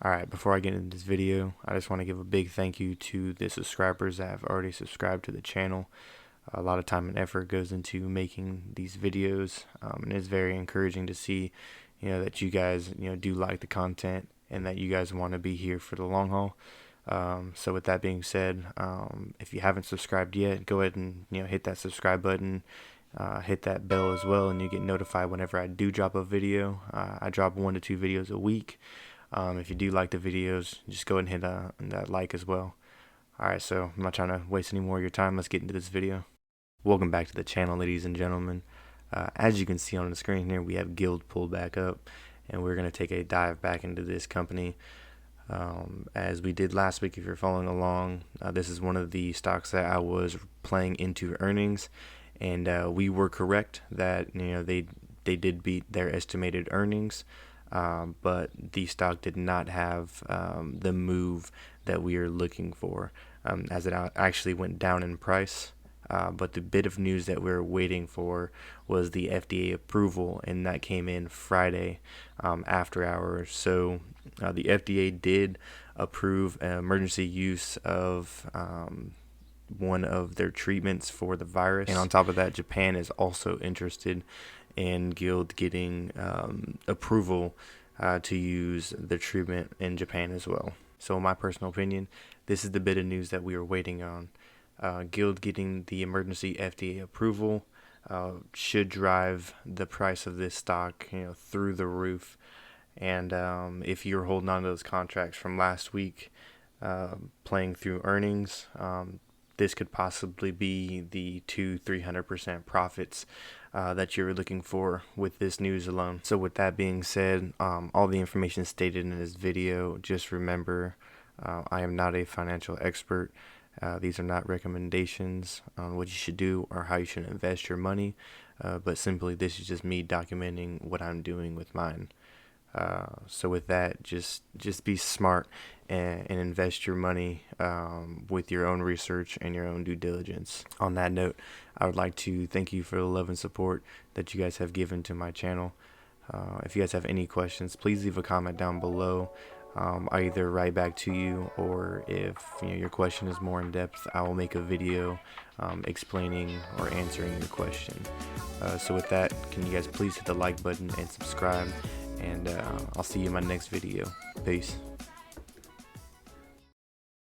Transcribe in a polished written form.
Alright, before I get into this video, I just want to give a big thank you to the subscribers that have already subscribed to the channel. A lot of time and effort goes into making these videos, and it's very encouraging to see, that you guys, do like the content and that you guys want to be here for the long haul. So with that being said, if you haven't subscribed yet, go ahead and hit that subscribe button, hit that bell as well, and you get notified whenever I do drop a video. I drop 1 to 2 videos a week. If you do like the videos, just go ahead and hit that like as well. Alright, so I'm not trying to waste any more of your time. Let's get into this video. Welcome back to the channel, ladies and gentlemen. As you can see on the screen here, we have Gilead pulled back up, and we're going to take a dive back into this company. As we did last week, if you're following along, this is one of the stocks that I was playing into earnings, and we were correct that they did beat their estimated earnings. But the stock did not have the move that we are looking for, as it actually went down in price. But the bit of news that we were waiting for was the FDA approval, and that came in Friday after hours. So the FDA did approve emergency use of one of their treatments for the virus, and on top of that, Japan is also interested in Gilead getting approval to use the treatment in Japan as well. So in my personal opinion, this is the bit of news that we were waiting on. Gilead getting the emergency FDA approval should drive the price of this stock through the roof. And if you're holding on to those contracts from last week, playing through earnings, this could possibly be the 200-300% profits that you're looking for with this news alone. So with that being said, all the information stated in this video, just remember, I am not a financial expert. These are not recommendations on what you should do or how you should invest your money, but simply this is just me documenting what I'm doing with mine. So with that, just be smart and invest your money with your own research and your own due diligence. On that note, I would like to thank you for the love and support that you guys have given to my channel. If you guys have any questions, please leave a comment down below. I'll either write back to you, or if your question is more in depth, I will make a video explaining or answering your question. So with that, can you guys please hit the like button and subscribe, and I'll see you in my next video. Peace.